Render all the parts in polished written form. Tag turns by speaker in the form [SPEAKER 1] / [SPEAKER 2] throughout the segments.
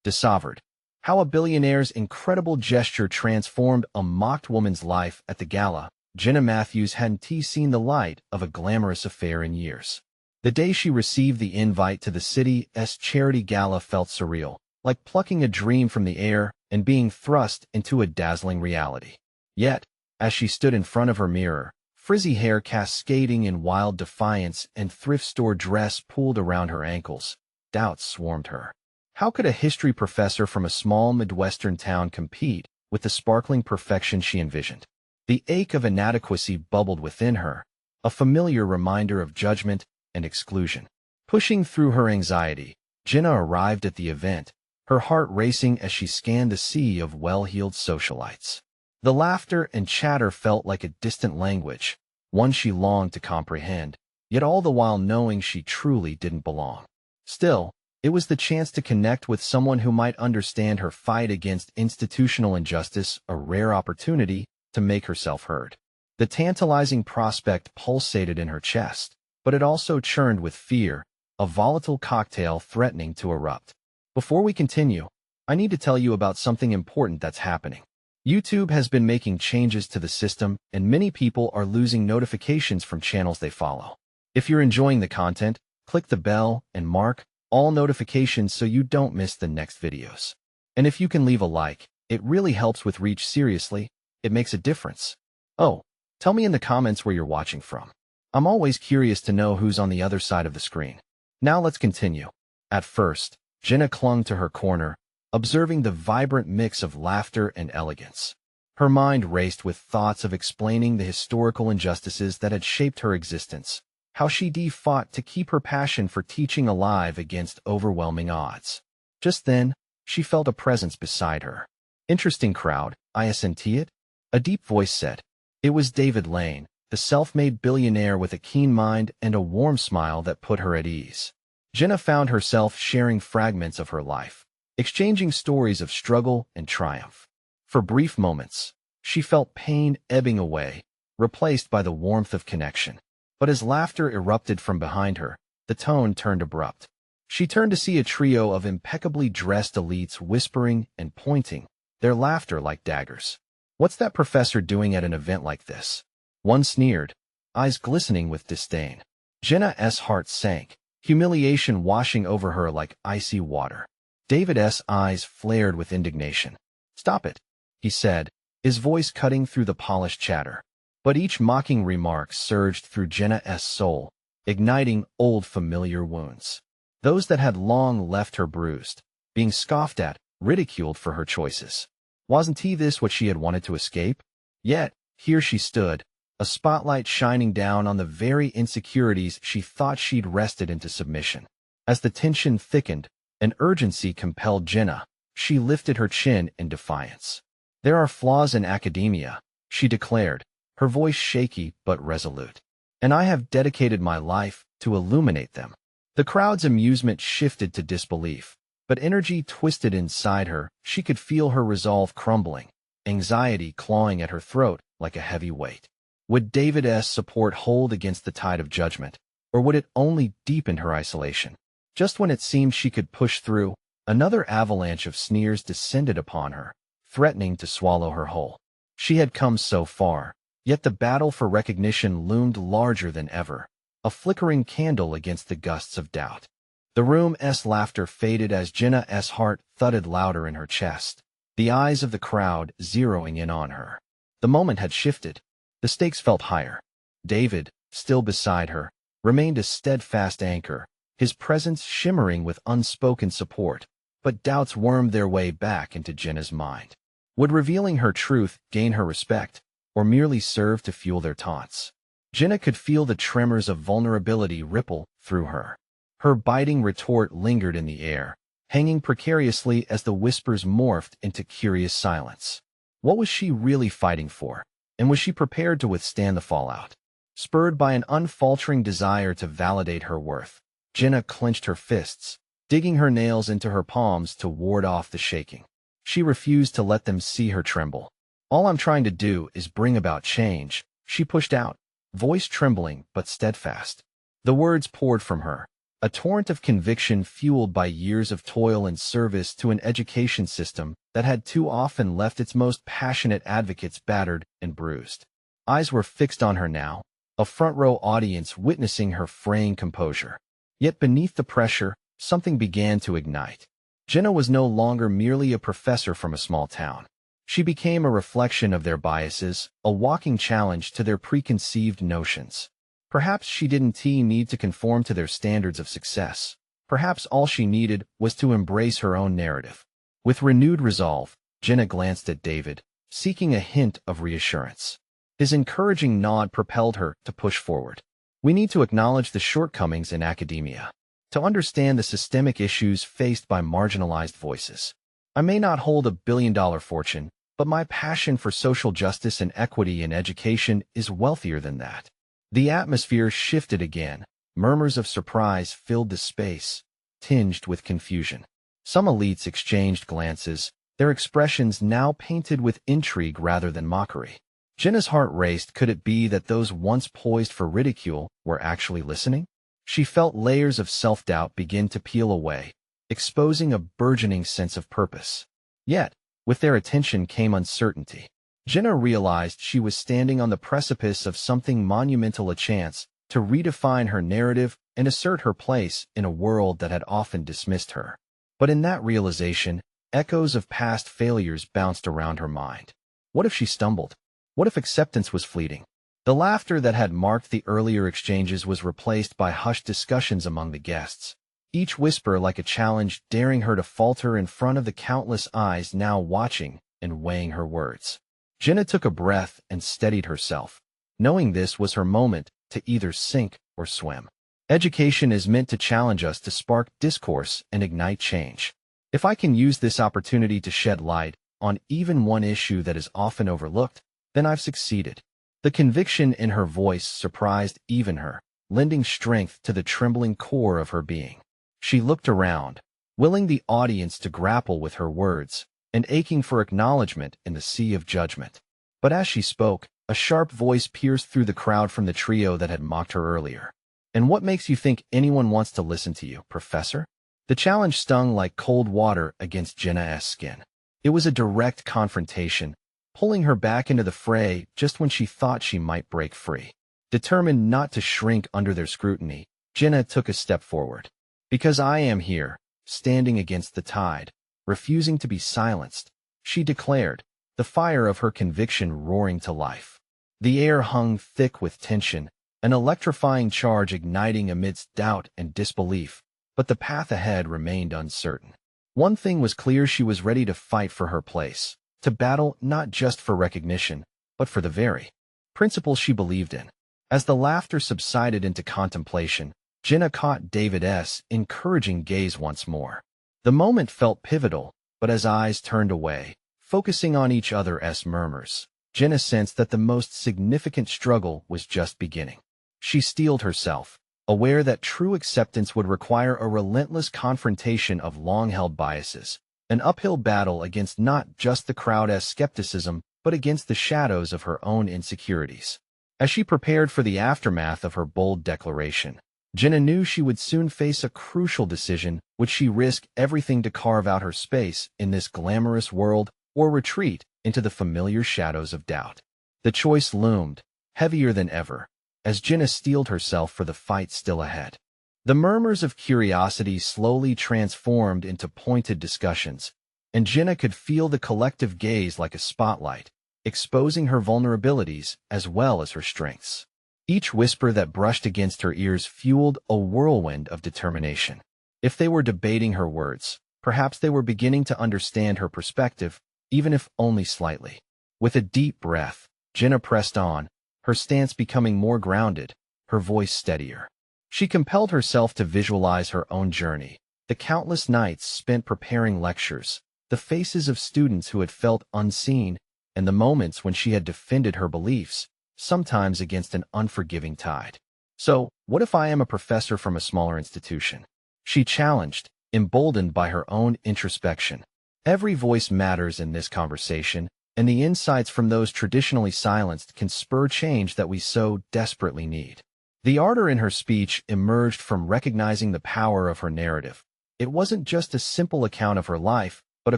[SPEAKER 1] DISOVERED. How a billionaire's incredible gesture transformed a mocked woman's life at the Gala. Jenna Matthews hadn't seen the light of a glamorous affair in years. The day she received the invite to the city's charity gala felt surreal, like plucking a dream from the air and being thrust into a dazzling reality. Yet, as she stood in front of her mirror, frizzy hair cascading in wild defiance and thrift store dress pulled around her ankles, doubts swarmed her. How could a history professor from a small Midwestern town compete with the sparkling perfection she envisioned? The ache of inadequacy bubbled within her, a familiar reminder of judgment and exclusion. Pushing through her anxiety, Jenna arrived at the event, her heart racing as she scanned the sea of well-heeled socialites. The laughter and chatter felt like a distant language, one she longed to comprehend, yet all the while knowing she truly didn't belong. Still, it was the chance to connect with someone who might understand her fight against institutional injustice, a rare opportunity to make herself heard. The tantalizing prospect pulsated in her chest, but it also churned with fear, a volatile cocktail threatening to erupt. Before we continue, I need to tell you about something important that's happening. YouTube has been making changes to the system, and many people are losing notifications from channels they follow. If you're enjoying the content, click the bell and mark all notifications so you don't miss the next videos. And if you can leave a like, it really helps with reach. Seriously, it makes a difference. Oh, tell me in the comments where you're watching from. I'm always curious to know who's on the other side of the screen. Now let's continue. At first, Jenna clung to her corner, observing the vibrant mix of laughter and elegance. Her mind raced with thoughts of explaining the historical injustices that had shaped her existence, how she fought to keep her passion for teaching alive against overwhelming odds. Just then, she felt a presence beside her. "Interesting crowd, I senti it?" a deep voice said. It was David Lane, the self-made billionaire with a keen mind and a warm smile that put her at ease. Jenna found herself sharing fragments of her life, exchanging stories of struggle and triumph. For brief moments, she felt pain ebbing away, replaced by the warmth of connection. But as laughter erupted from behind her, the tone turned abrupt. She turned to see a trio of impeccably dressed elites whispering and pointing, their laughter like daggers. "What's that professor doing at an event like this?" one sneered, eyes glistening with disdain. Jenna's heart sank, humiliation washing over her like icy water. David's eyes flared with indignation. "Stop it," he said, his voice cutting through the polished chatter. But each mocking remark surged through Jenna's soul, igniting old familiar wounds. Those that had long left her bruised, being scoffed at, ridiculed for her choices. Wasn't this what she had wanted to escape? Yet, here she stood, a spotlight shining down on the very insecurities she thought she'd wrested into submission. As the tension thickened, an urgency compelled Jenna. She lifted her chin in defiance. "There are flaws in academia," she declared, her voice shaky but resolute. "And I have dedicated my life to illuminate them." The crowd's amusement shifted to disbelief, but energy twisted inside her. She could feel her resolve crumbling, anxiety clawing at her throat like a heavy weight. Would David's support hold against the tide of judgment, or would it only deepen her isolation? Just when it seemed she could push through, another avalanche of sneers descended upon her, threatening to swallow her whole. She had come so far, yet the battle for recognition loomed larger than ever, a flickering candle against the gusts of doubt. The room's laughter faded as Jenna's heart thudded louder in her chest, the eyes of the crowd zeroing in on her. The moment had shifted. The stakes felt higher. David, still beside her, remained a steadfast anchor, his presence shimmering with unspoken support, but doubts wormed their way back into Jenna's mind. Would revealing her truth gain her respect, or merely serve to fuel their taunts? Jenna could feel the tremors of vulnerability ripple through her. Her biting retort lingered in the air, hanging precariously as the whispers morphed into curious silence. What was she really fighting for, and was she prepared to withstand the fallout? Spurred by an unfaltering desire to validate her worth, Jenna clenched her fists, digging her nails into her palms to ward off the shaking. She refused to let them see her tremble. "All I'm trying to do is bring about change," she pushed out, voice trembling but steadfast. The words poured from her, a torrent of conviction fueled by years of toil and service to an education system that had too often left its most passionate advocates battered and bruised. Eyes were fixed on her now, a front-row audience witnessing her fraying composure. Yet beneath the pressure, something began to ignite. Jenna was no longer merely a professor from a small town. She became a reflection of their biases, a walking challenge to their preconceived notions. Perhaps she didn't need to conform to their standards of success. Perhaps all she needed was to embrace her own narrative. With renewed resolve, Jenna glanced at David, seeking a hint of reassurance. His encouraging nod propelled her to push forward. We need to acknowledge the shortcomings in academia, to understand the systemic issues faced by marginalized voices. I may not hold a billion-dollar fortune, but my passion for social justice and equity in education is wealthier than that. The atmosphere shifted again. Murmurs of surprise filled the space, tinged with confusion. Some elites exchanged glances, their expressions now painted with intrigue rather than mockery. Jenna's heart raced. Could it be that those once poised for ridicule were actually listening? She felt layers of self-doubt begin to peel away, exposing a burgeoning sense of purpose. Yet, with their attention came uncertainty. Jenna realized she was standing on the precipice of something monumental, a chance to redefine her narrative and assert her place in a world that had often dismissed her. But in that realization, echoes of past failures bounced around her mind. What if she stumbled? What if acceptance was fleeting? The laughter that had marked the earlier exchanges was replaced by hushed discussions among the guests, each whisper like a challenge daring her to falter in front of the countless eyes now watching and weighing her words. Jenna took a breath and steadied herself, knowing this was her moment to either sink or swim. Education is meant to challenge us, to spark discourse and ignite change. If I can use this opportunity to shed light on even one issue that is often overlooked, then I've succeeded. The conviction in her voice surprised even her, lending strength to the trembling core of her being. She looked around, willing the audience to grapple with her words, and aching for acknowledgement in the sea of judgment. But as she spoke, a sharp voice pierced through the crowd from the trio that had mocked her earlier. "And what makes you think anyone wants to listen to you, Professor?" The challenge stung like cold water against Jenna's skin. It was a direct confrontation, pulling her back into the fray just when she thought she might break free. Determined not to shrink under their scrutiny, Jenna took a step forward. "Because I am here, standing against the tide, refusing to be silenced," she declared, the fire of her conviction roaring to life. The air hung thick with tension, an electrifying charge igniting amidst doubt and disbelief, but the path ahead remained uncertain. One thing was clear: she was ready to fight for her place, to battle not just for recognition, but for the very principles she believed in. As the laughter subsided into contemplation, Jenna caught David's encouraging gaze once more. The moment felt pivotal, but as eyes turned away, focusing on each other's murmurs, Jenna sensed that the most significant struggle was just beginning. She steeled herself, aware that true acceptance would require a relentless confrontation of long-held biases, an uphill battle against not just the crowd's skepticism, but against the shadows of her own insecurities. As she prepared for the aftermath of her bold declaration, Jenna knew she would soon face a crucial decision: would she risk everything to carve out her space in this glamorous world, or retreat into the familiar shadows of doubt? The choice loomed, heavier than ever, as Jenna steeled herself for the fight still ahead. The murmurs of curiosity slowly transformed into pointed discussions, and Jenna could feel the collective gaze like a spotlight, exposing her vulnerabilities as well as her strengths. Each whisper that brushed against her ears fueled a whirlwind of determination. If they were debating her words, perhaps they were beginning to understand her perspective, even if only slightly. With a deep breath, Jenna pressed on, her stance becoming more grounded, her voice steadier. She compelled herself to visualize her own journey, the countless nights spent preparing lectures, the faces of students who had felt unseen, and the moments when she had defended her beliefs, sometimes against an unforgiving tide. "So, what if I am a professor from a smaller institution?" she challenged, emboldened by her own introspection. Every voice matters in this conversation, and the insights from those traditionally silenced can spur change that we so desperately need. The ardor in her speech emerged from recognizing the power of her narrative. It wasn't just a simple account of her life, but a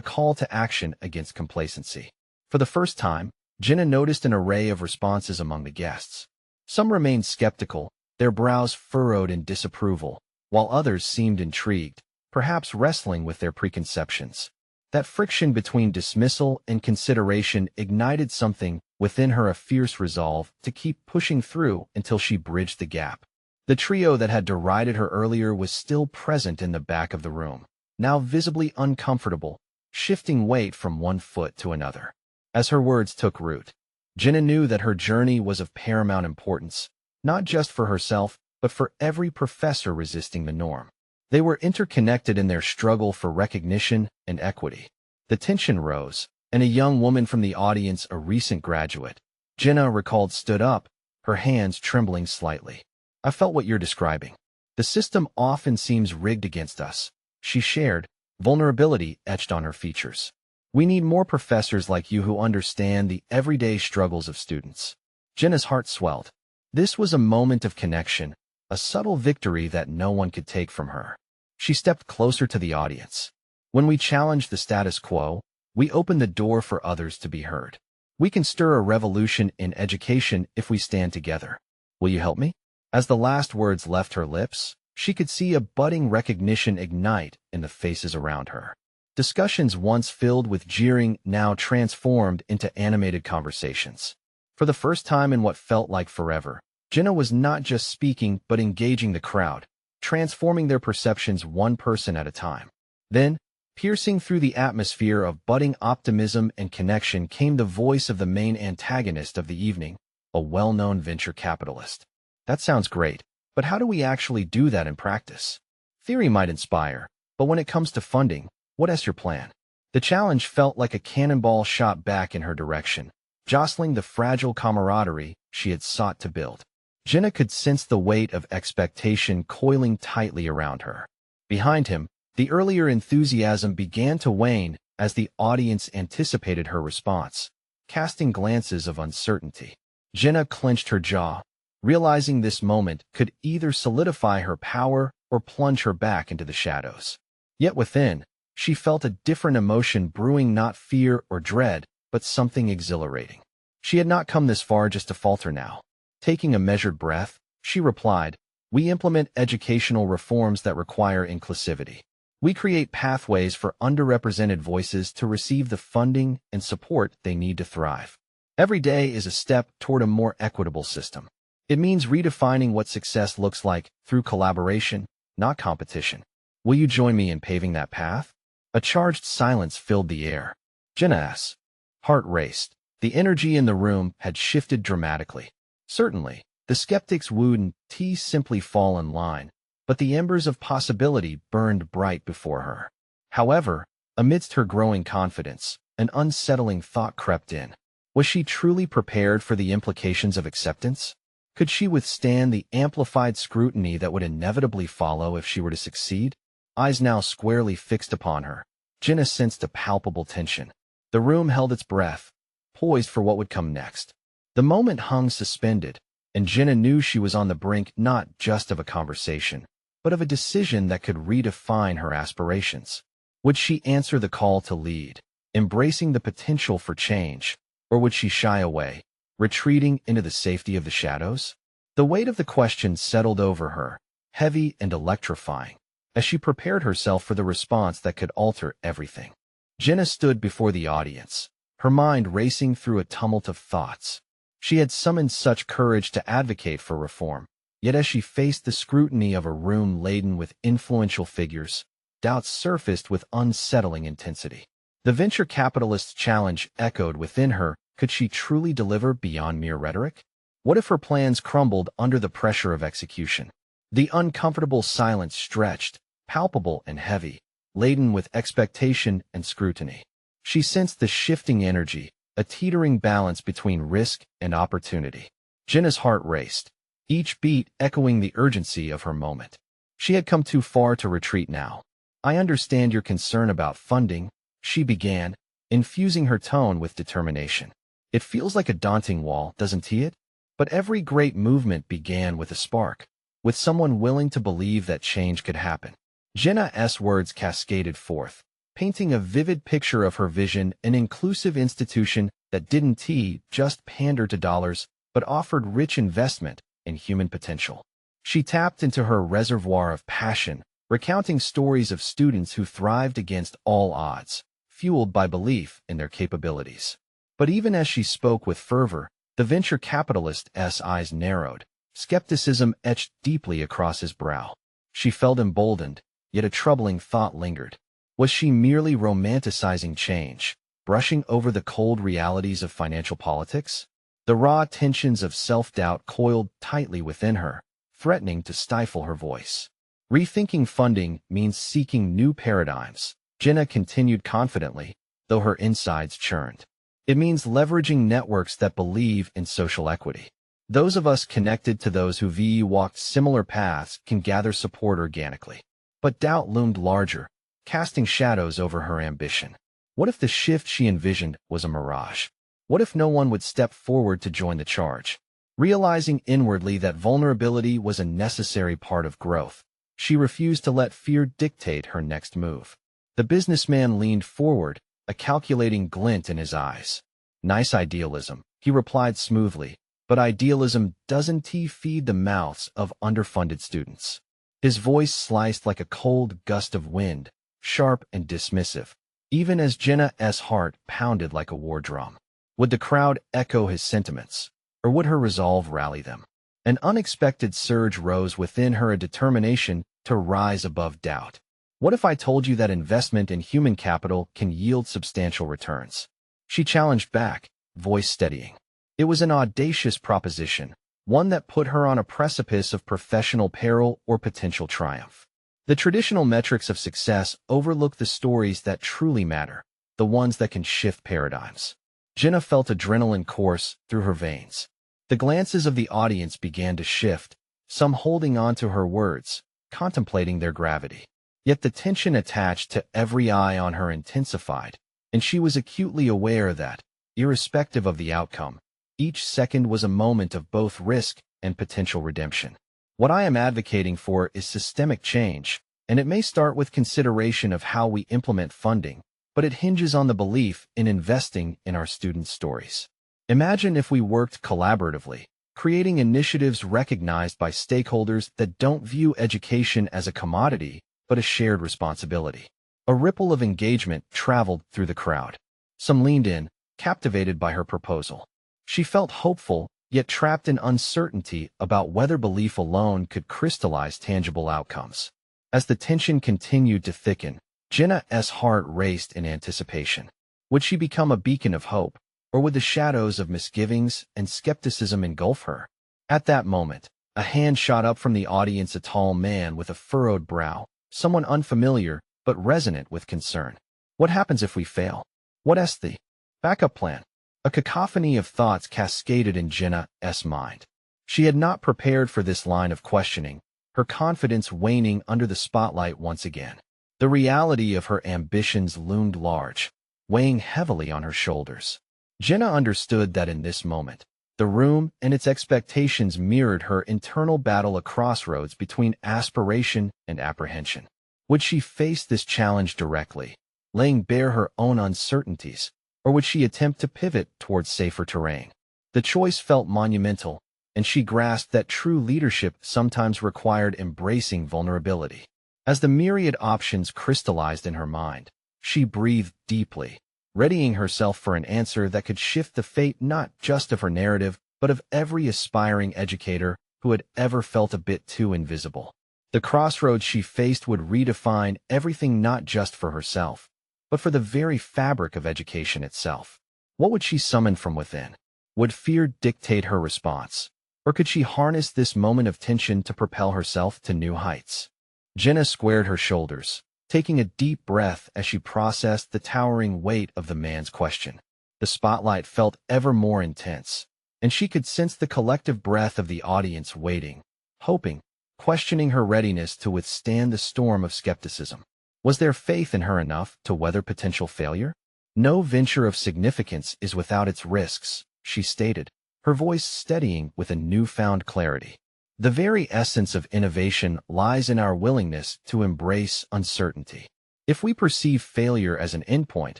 [SPEAKER 1] call to action against complacency. For the first time, Jenna noticed an array of responses among the guests. Some remained skeptical, their brows furrowed in disapproval, while others seemed intrigued, perhaps wrestling with their preconceptions. That friction between dismissal and consideration ignited something within her, a fierce resolve to keep pushing through until she bridged the gap. The trio that had derided her earlier was still present in the back of the room, now visibly uncomfortable, shifting weight from one foot to another. As her words took root, Jenna knew that her journey was of paramount importance, not just for herself, but for every professor resisting the norm. They were interconnected in their struggle for recognition and equity. The tension rose, and a young woman from the audience, a recent graduate, Jenna recalled, stood up, her hands trembling slightly. "I felt what you're describing. The system often seems rigged against us," she shared, vulnerability etched on her features. "We need more professors like you who understand the everyday struggles of students." Jenna's heart swelled. This was a moment of connection, a subtle victory that no one could take from her. She stepped closer to the audience. "When we challenge the status quo, we open the door for others to be heard. We can stir a revolution in education if we stand together. Will you help me?" As the last words left her lips, she could see a budding recognition ignite in the faces around her. Discussions once filled with jeering now transformed into animated conversations. For the first time in what felt like forever, Jenna was not just speaking but engaging the crowd, transforming their perceptions one person at a time. Then, piercing through the atmosphere of budding optimism and connection, came the voice of the main antagonist of the evening, a well-known venture capitalist. "That sounds great, but how do we actually do that in practice? Theory might inspire, but when it comes to funding, what's your plan?" The challenge felt like a cannonball shot back in her direction, jostling the fragile camaraderie she had sought to build. Jenna could sense the weight of expectation coiling tightly around her. Behind him, the earlier enthusiasm began to wane as the audience anticipated her response, casting glances of uncertainty. Jenna clenched her jaw, realizing this moment could either solidify her power or plunge her back into the shadows. Yet within, she felt a different emotion brewing, not fear or dread, but something exhilarating. She had not come this far just to falter now. Taking a measured breath, she replied, "We implement educational reforms that require inclusivity. We create pathways for underrepresented voices to receive the funding and support they need to thrive. Every day is a step toward a more equitable system. It means redefining what success looks like through collaboration, not competition. Will you join me in paving that path?" A charged silence filled the air. Jenna's heart raced. The energy in the room had shifted dramatically. Certainly, the skeptics wouldn't simply fall in line, but the embers of possibility burned bright before her. However, amidst her growing confidence, an unsettling thought crept in. Was she truly prepared for the implications of acceptance? Could she withstand the amplified scrutiny that would inevitably follow if she were to succeed? Eyes now squarely fixed upon her, Jenna sensed a palpable tension. The room held its breath, poised for what would come next. The moment hung suspended, and Jenna knew she was on the brink not just of a conversation, but of a decision that could redefine her aspirations. Would she answer the call to lead, embracing the potential for change, or would she shy away, retreating into the safety of the shadows? The weight of the question settled over her, heavy and electrifying, as she prepared herself for the response that could alter everything. Jenna stood before the audience, her mind racing through a tumult of thoughts. She had summoned such courage to advocate for reform, yet as she faced the scrutiny of a room laden with influential figures, doubts surfaced with unsettling intensity. The venture capitalist's challenge echoed within her. Could she truly deliver beyond mere rhetoric? What if her plans crumbled under the pressure of execution? The uncomfortable silence stretched, palpable and heavy, laden with expectation and scrutiny. She sensed the shifting energy, a teetering balance between risk and opportunity. Jenna's heart raced, each beat echoing the urgency of her moment. She had come too far to retreat now. "I understand your concern about funding," she began, infusing her tone with determination. "It feels like a daunting wall, doesn't it? But every great movement began with a spark, with someone willing to believe that change could happen. Jenna's words cascaded forth, painting a vivid picture of her vision, an inclusive institution that didn't just pander to dollars, but offered rich investment in human potential. She tapped into her reservoir of passion, recounting stories of students who thrived against all odds, fueled by belief in their capabilities. But even as she spoke with fervor, the venture capitalist's eyes narrowed. Skepticism etched deeply across his brow. She felt emboldened, yet a troubling thought lingered. Was she merely romanticizing change, brushing over the cold realities of financial politics? The raw tensions of self-doubt coiled tightly within her, threatening to stifle her voice. Rethinking funding means seeking new paradigms, Jenna continued confidently, though her insides churned. It means leveraging networks that believe in social equity. Those of us connected to those who walked similar paths can gather support organically. But doubt loomed larger, casting shadows over her ambition. What if the shift she envisioned was a mirage? What if no one would step forward to join the charge? Realizing inwardly that vulnerability was a necessary part of growth, she refused to let fear dictate her next move. The businessman leaned forward, a calculating glint in his eyes. "Nice idealism," he replied smoothly, "but idealism doesn't feed the mouths of underfunded students." His voice sliced like a cold gust of wind, sharp and dismissive, even as Jenna's heart pounded like a war drum. Would the crowd echo his sentiments, or would her resolve rally them? An unexpected surge rose within her, a determination to rise above doubt. "What if I told you that investment in human capital can yield substantial returns?" She challenged back, voice steadying. It was an audacious proposition, one that put her on a precipice of professional peril or potential triumph. The traditional metrics of success overlook the stories that truly matter, the ones that can shift paradigms. Jenna felt adrenaline course through her veins. The glances of the audience began to shift, some holding on to her words, contemplating their gravity. Yet the tension attached to every eye on her intensified, and she was acutely aware that, irrespective of the outcome, each second was a moment of both risk and potential redemption. What I am advocating for is systemic change, and it may start with consideration of how we implement funding, but it hinges on the belief in investing in our students' stories. Imagine if we worked collaboratively, creating initiatives recognized by stakeholders that don't view education as a commodity, but a shared responsibility. A ripple of engagement traveled through the crowd. Some leaned in, captivated by her proposal. She felt hopeful, yet trapped in uncertainty about whether belief alone could crystallize tangible outcomes. As the tension continued to thicken, Jenna's heart raced in anticipation. Would she become a beacon of hope, or would the shadows of misgivings and skepticism engulf her? At that moment, a hand shot up from the audience, a tall man with a furrowed brow, someone unfamiliar but resonant with concern. What happens if we fail? What's the backup plan? A cacophony of thoughts cascaded in Jenna's mind. She had not prepared for this line of questioning, her confidence waning under the spotlight once again. The reality of her ambitions loomed large, weighing heavily on her shoulders. Jenna understood that in this moment, the room and its expectations mirrored her internal battle, a crossroads between aspiration and apprehension. Would she face this challenge directly, laying bare her own uncertainties, or would she attempt to pivot towards safer terrain? The choice felt monumental, and she grasped that true leadership sometimes required embracing vulnerability. As the myriad options crystallized in her mind, she breathed deeply, readying herself for an answer that could shift the fate not just of her narrative, but of every aspiring educator who had ever felt a bit too invisible. The crossroads she faced would redefine everything, not just for herself, but for the very fabric of education itself. What would she summon from within? Would fear dictate her response, or could she harness this moment of tension to propel herself to new heights? Jenna squared her shoulders, taking a deep breath as she processed the towering weight of the man's question. The spotlight felt ever more intense, and she could sense the collective breath of the audience waiting, hoping, questioning her readiness to withstand the storm of skepticism. Was there faith in her enough to weather potential failure? "No venture of significance is without its risks," she stated, her voice steadying with a newfound clarity. The very essence of innovation lies in our willingness to embrace uncertainty. If we perceive failure as an endpoint,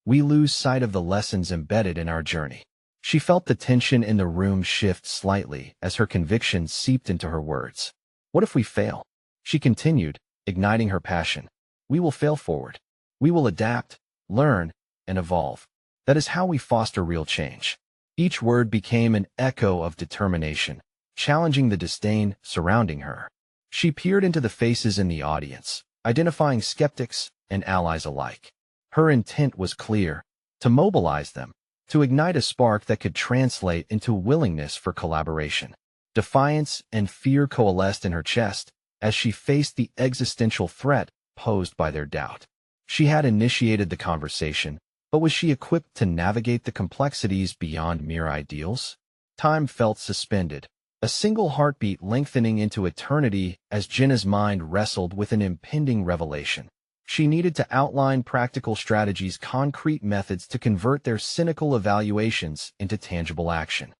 [SPEAKER 1] we lose sight of the lessons embedded in our journey. She felt the tension in the room shift slightly as her conviction seeped into her words. What if we fail? She continued, igniting her passion. We will fail forward. We will adapt, learn, and evolve. That is how we foster real change. Each word became an echo of determination, challenging the disdain surrounding her. She peered into the faces in the audience, identifying skeptics and allies alike. Her intent was clear: to mobilize them, to ignite a spark that could translate into willingness for collaboration. Defiance and fear coalesced in her chest as she faced the existential threat posed by their doubt. She had initiated the conversation, but was she equipped to navigate the complexities beyond mere ideals? Time felt suspended, a single heartbeat lengthening into eternity as Jenna's mind wrestled with an impending revelation. She needed to outline practical strategies, concrete methods to convert their cynical evaluations into tangible action.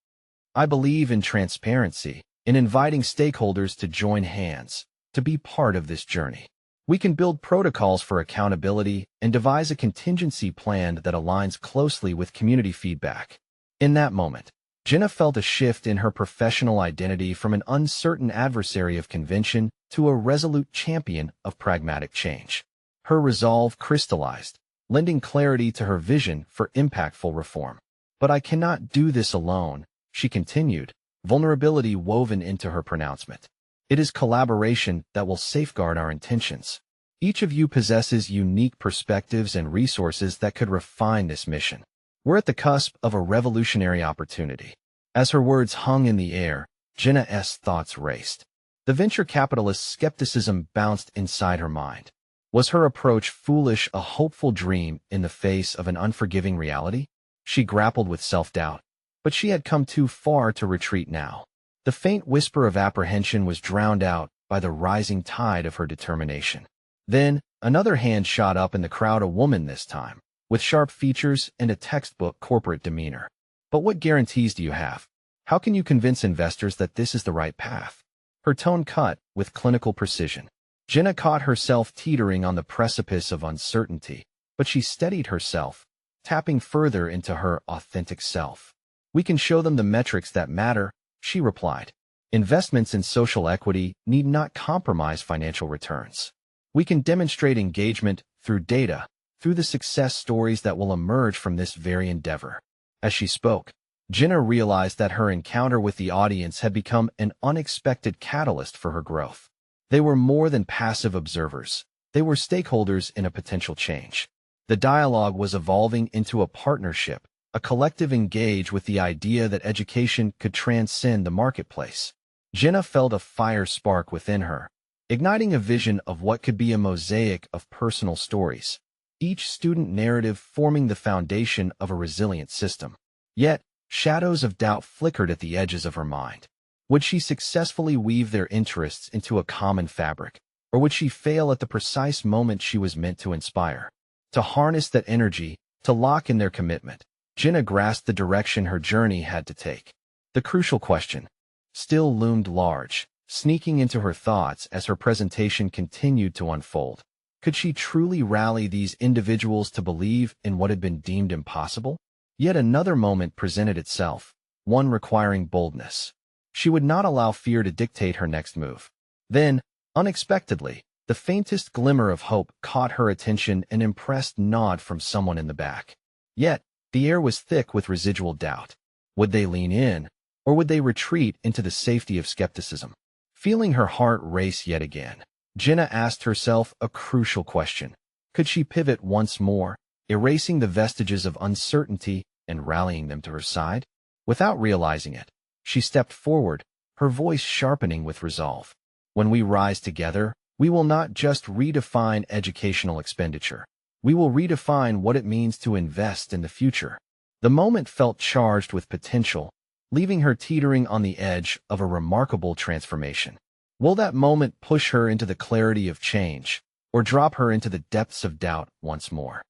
[SPEAKER 1] I believe in transparency, in inviting stakeholders to join hands, to be part of this journey. We can build protocols for accountability and devise a contingency plan that aligns closely with community feedback. In that moment, Jenna felt a shift in her professional identity from an uncertain adversary of convention to a resolute champion of pragmatic change. Her resolve crystallized, lending clarity to her vision for impactful reform. But I cannot do this alone, she continued, vulnerability woven into her pronouncement. It is collaboration that will safeguard our intentions. Each of you possesses unique perspectives and resources that could refine this mission. We're at the cusp of a revolutionary opportunity. As her words hung in the air, Jenna's thoughts raced. The venture capitalist's skepticism bounced inside her mind. Was her approach foolish, a hopeful dream in the face of an unforgiving reality? She grappled with self-doubt, but she had come too far to retreat now. The faint whisper of apprehension was drowned out by the rising tide of her determination. Then, another hand shot up in the crowd, a woman this time, with sharp features and a textbook corporate demeanor. But what guarantees do you have? How can you convince investors that this is the right path? Her tone cut with clinical precision. Jenna caught herself teetering on the precipice of uncertainty, but she steadied herself, tapping further into her authentic self. We can show them the metrics that matter, she replied. Investments in social equity need not compromise financial returns. We can demonstrate engagement through data, through the success stories that will emerge from this very endeavor. As she spoke, Jenna realized that her encounter with the audience had become an unexpected catalyst for her growth. They were more than passive observers. They were stakeholders in a potential change. The dialogue was evolving into a partnership, a collective engage with the idea that education could transcend the marketplace. Jenna felt a fire spark within her, igniting a vision of what could be a mosaic of personal stories, each student narrative forming the foundation of a resilient system. Yet, shadows of doubt flickered at the edges of her mind. Would she successfully weave their interests into a common fabric, or would she fail at the precise moment she was meant to inspire? To harness that energy, to lock in their commitment, Jenna grasped the direction her journey had to take. The crucial question still loomed large, sneaking into her thoughts as her presentation continued to unfold. Could she truly rally these individuals to believe in what had been deemed impossible? Yet another moment presented itself, one requiring boldness. She would not allow fear to dictate her next move. Then, unexpectedly, the faintest glimmer of hope caught her attention, an impressed nod from someone in the back. Yet, the air was thick with residual doubt. Would they lean in, or would they retreat into the safety of skepticism? Feeling her heart race yet again, Jenna asked herself a crucial question. Could she pivot once more, erasing the vestiges of uncertainty and rallying them to her side? Without realizing it, she stepped forward, her voice sharpening with resolve. When we rise together, we will not just redefine educational expenditure. We will redefine what it means to invest in the future. The moment felt charged with potential, leaving her teetering on the edge of a remarkable transformation. Will that moment push her into the clarity of change, or drop her into the depths of doubt once more?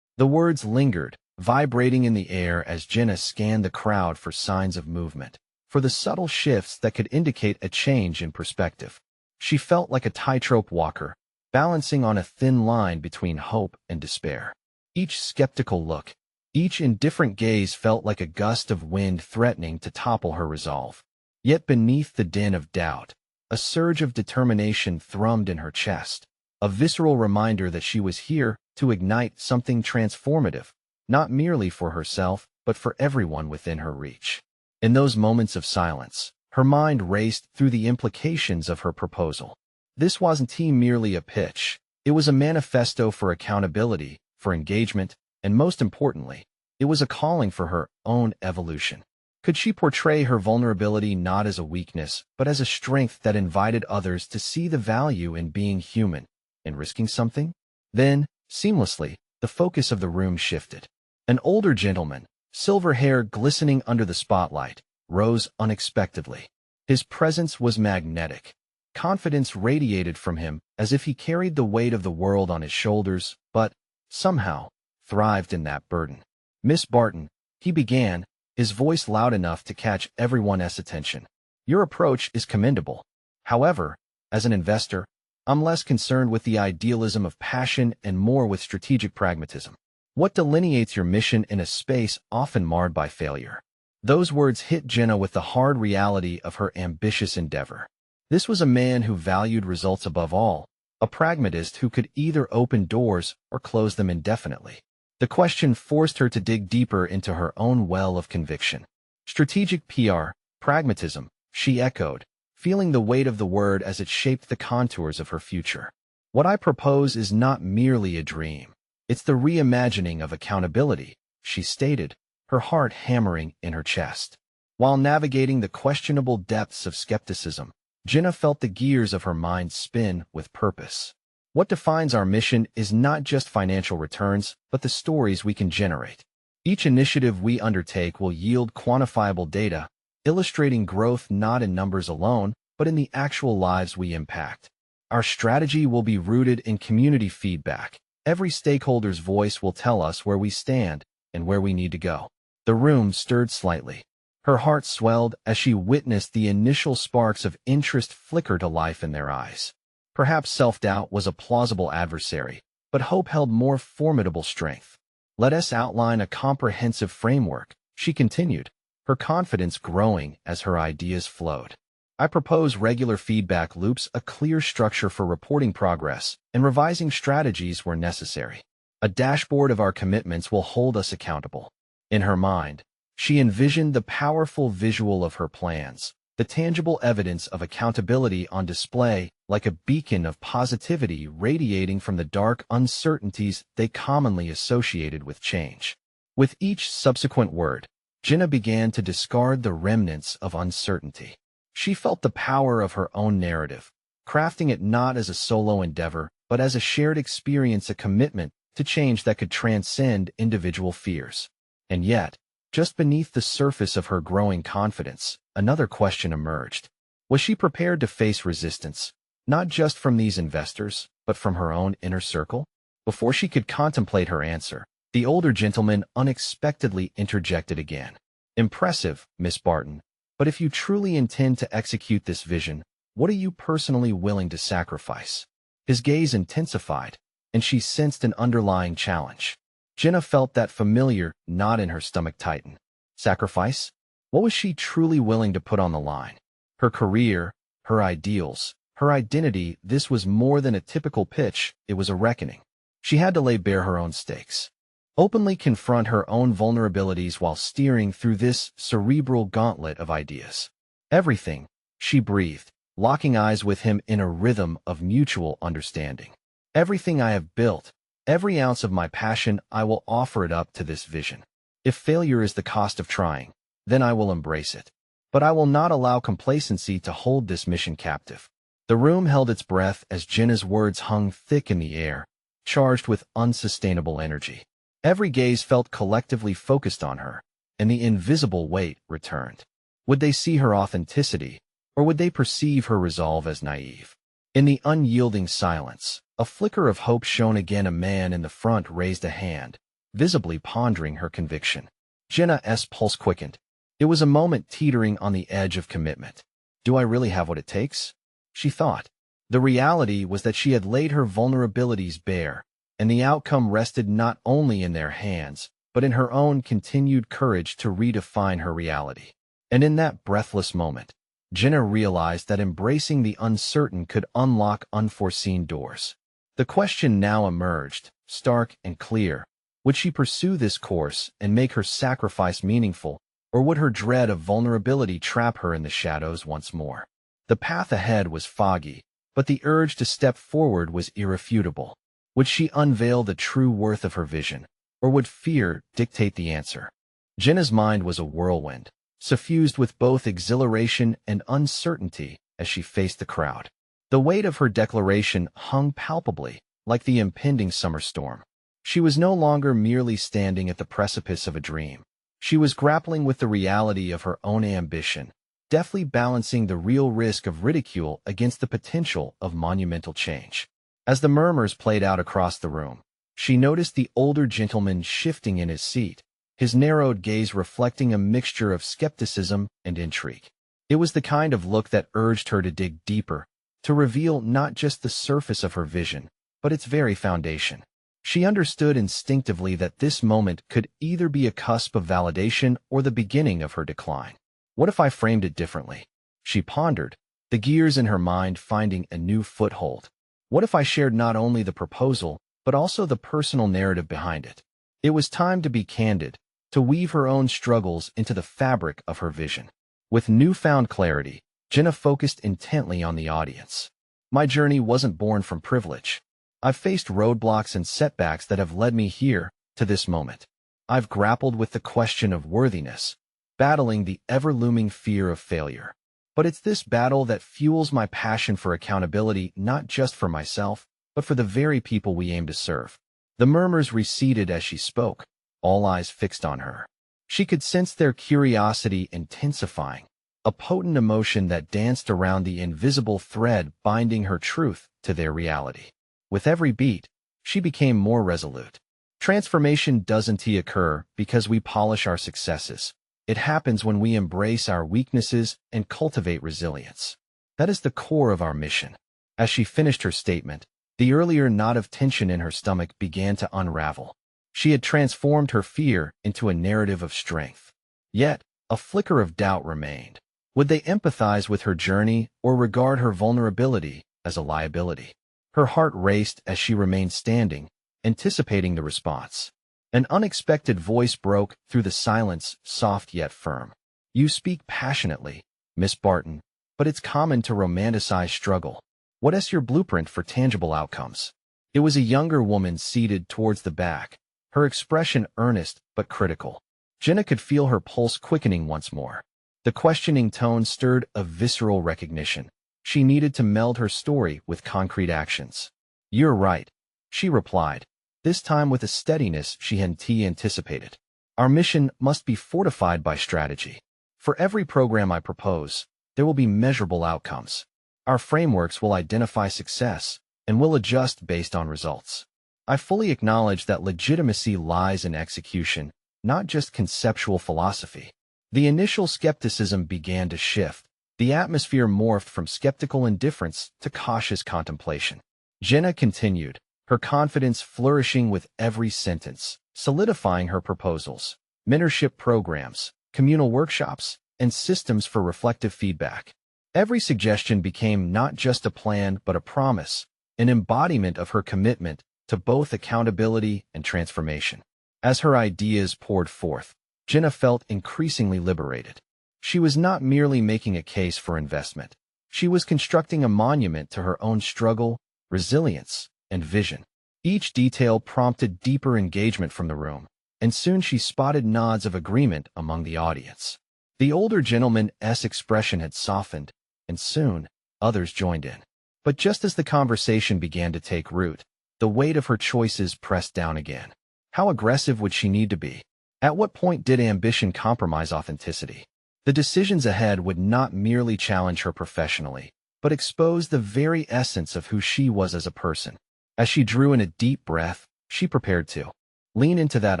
[SPEAKER 1] The words lingered, vibrating in the air as Jenna scanned the crowd for signs of movement. for the subtle shifts that could indicate a change in perspective. She felt like a tightrope walker, balancing on a thin line between hope and despair. Each skeptical look, each indifferent gaze felt like a gust of wind threatening to topple her resolve. Yet beneath the din of doubt, a surge of determination thrummed in her chest, a visceral reminder that she was here to ignite something transformative, not merely for herself, but for everyone within her reach. In those moments of silence, her mind raced through the implications of her proposal. This wasn't merely a pitch. It was a manifesto for accountability, for engagement, and most importantly, it was a calling for her own evolution. Could she portray her vulnerability not as a weakness, but as a strength that invited others to see the value in being human, in risking something? Then, seamlessly, the focus of the room shifted. An older gentleman, silver hair glistening under the spotlight, rose unexpectedly. His presence was magnetic. Confidence radiated from him as if he carried the weight of the world on his shoulders, but, somehow, thrived in that burden. "Miss Barton," he began, his voice loud enough to catch everyone's attention. "Your approach is commendable. However, as an investor, I'm less concerned with the idealism of passion and more with strategic pragmatism. What delineates your mission in a space often marred by failure?" Those words hit Jenna with the hard reality of her ambitious endeavor. This was a man who valued results above all, a pragmatist who could either open doors or close them indefinitely. The question forced her to dig deeper into her own well of conviction. "Strategic PR, pragmatism," she echoed, feeling the weight of the word as it shaped the contours of her future. "What I propose is not merely a dream. It's the reimagining of accountability," she stated, her heart hammering in her chest. While navigating the questionable depths of skepticism, Jenna felt the gears of her mind spin with purpose. What defines our mission is not just financial returns, but the stories we can generate. Each initiative we undertake will yield quantifiable data, illustrating growth not in numbers alone, but in the actual lives we impact. Our strategy will be rooted in community feedback. Every stakeholder's voice will tell us where we stand and where we need to go. The room stirred slightly. Her heart swelled as she witnessed the initial sparks of interest flicker to life in their eyes. Perhaps self-doubt was a plausible adversary, but hope held more formidable strength. "Let us outline a comprehensive framework," she continued, her confidence growing as her ideas flowed. "I propose regular feedback loops, a clear structure for reporting progress, and revising strategies where necessary. A dashboard of our commitments will hold us accountable." In her mind, she envisioned the powerful visual of her plans, the tangible evidence of accountability on display, like a beacon of positivity radiating from the dark uncertainties they commonly associated with change. With each subsequent word, Jenna began to discard the remnants of uncertainty. She felt the power of her own narrative, crafting it not as a solo endeavor, but as a shared experience, a commitment to change that could transcend individual fears. And yet, just beneath the surface of her growing confidence, another question emerged. Was she prepared to face resistance, not just from these investors, but from her own inner circle? Before she could contemplate her answer, the older gentleman unexpectedly interjected again. "Impressive, Miss Barton, but if you truly intend to execute this vision, what are you personally willing to sacrifice?" His gaze intensified, and she sensed an underlying challenge. Jenna felt that familiar knot in her stomach tighten. Sacrifice? What was she truly willing to put on the line? Her career, her ideals, her identity. This was more than a typical pitch, it was a reckoning. She had to lay bare her own stakes, openly confront her own vulnerabilities while steering through this cerebral gauntlet of ideas. "Everything," she breathed, locking eyes with him in a rhythm of mutual understanding. "Everything I have built, every ounce of my passion, I will offer it up to this vision. If failure is the cost of trying, then I will embrace it. But I will not allow complacency to hold this mission captive." The room held its breath as Jenna's words hung thick in the air, charged with unsustainable energy. Every gaze felt collectively focused on her, and the invisible weight returned. Would they see her authenticity, or would they perceive her resolve as naive? In the unyielding silence, a flicker of hope shone again. A man in the front raised a hand, visibly pondering her conviction. Jenna's pulse quickened. It was a moment teetering on the edge of commitment. Do I really have what it takes? She thought. The reality was that she had laid her vulnerabilities bare, and the outcome rested not only in their hands, but in her own continued courage to redefine her reality. And in that breathless moment, Jenna realized that embracing the uncertain could unlock unforeseen doors. The question now emerged, stark and clear. Would she pursue this course and make her sacrifice meaningful, or would her dread of vulnerability trap her in the shadows once more? The path ahead was foggy, but the urge to step forward was irrefutable. Would she unveil the true worth of her vision, or would fear dictate the answer? Jenna's mind was a whirlwind, suffused with both exhilaration and uncertainty as she faced the crowd. The weight of her declaration hung palpably, like the impending summer storm. She was no longer merely standing at the precipice of a dream. She was grappling with the reality of her own ambition, deftly balancing the real risk of ridicule against the potential of monumental change. As the murmurs played out across the room, she noticed the older gentleman shifting in his seat, his narrowed gaze reflecting a mixture of skepticism and intrigue. It was the kind of look that urged her to dig deeper, to reveal not just the surface of her vision, but its very foundation. She understood instinctively that this moment could either be a cusp of validation or the beginning of her decline. What if I framed it differently? She pondered, the gears in her mind finding a new foothold. What if I shared not only the proposal, but also the personal narrative behind it? It was time to be candid, to weave her own struggles into the fabric of her vision. With newfound clarity, Jenna focused intently on the audience. My journey wasn't born from privilege. I've faced roadblocks and setbacks that have led me here, to this moment. I've grappled with the question of worthiness, battling the ever-looming fear of failure. But it's this battle that fuels my passion for accountability, not just for myself, but for the very people we aim to serve. The murmurs receded as she spoke, all eyes fixed on her. She could sense their curiosity intensifying, a potent emotion that danced around the invisible thread binding her truth to their reality. With every beat, she became more resolute. Transformation doesn't occur because we polish our successes. It happens when we embrace our weaknesses and cultivate resilience. That is the core of our mission. As she finished her statement, the earlier knot of tension in her stomach began to unravel. She had transformed her fear into a narrative of strength. Yet, a flicker of doubt remained. Would they empathize with her journey or regard her vulnerability as a liability? Her heart raced as she remained standing, anticipating the response. An unexpected voice broke through the silence, soft yet firm. You speak passionately, Miss Barton, but it's common to romanticize struggle. What is your blueprint for tangible outcomes? It was a younger woman seated towards the back, her expression earnest but critical. Jenna could feel her pulse quickening once more. The questioning tone stirred a visceral recognition. She needed to meld her story with concrete actions. You're right, she replied, this time with a steadiness she hadn't anticipated. Our mission must be fortified by strategy. For every program I propose, there will be measurable outcomes. Our frameworks will identify success, and will adjust based on results. I fully acknowledge that legitimacy lies in execution, not just conceptual philosophy. The initial skepticism began to shift. The atmosphere morphed from skeptical indifference to cautious contemplation. Jenna continued, her confidence flourishing with every sentence, solidifying her proposals, mentorship programs, communal workshops, and systems for reflective feedback. Every suggestion became not just a plan but a promise, an embodiment of her commitment to both accountability and transformation. As her ideas poured forth, Jenna felt increasingly liberated. She was not merely making a case for investment. She was constructing a monument to her own struggle, resilience, and vision. Each detail prompted deeper engagement from the room, and soon she spotted nods of agreement among the audience. The older gentleman's expression had softened, and soon, others joined in. But just as the conversation began to take root, the weight of her choices pressed down again. How aggressive would she need to be? At what point did ambition compromise authenticity? The decisions ahead would not merely challenge her professionally, but expose the very essence of who she was as a person. As she drew in a deep breath, she prepared to lean into that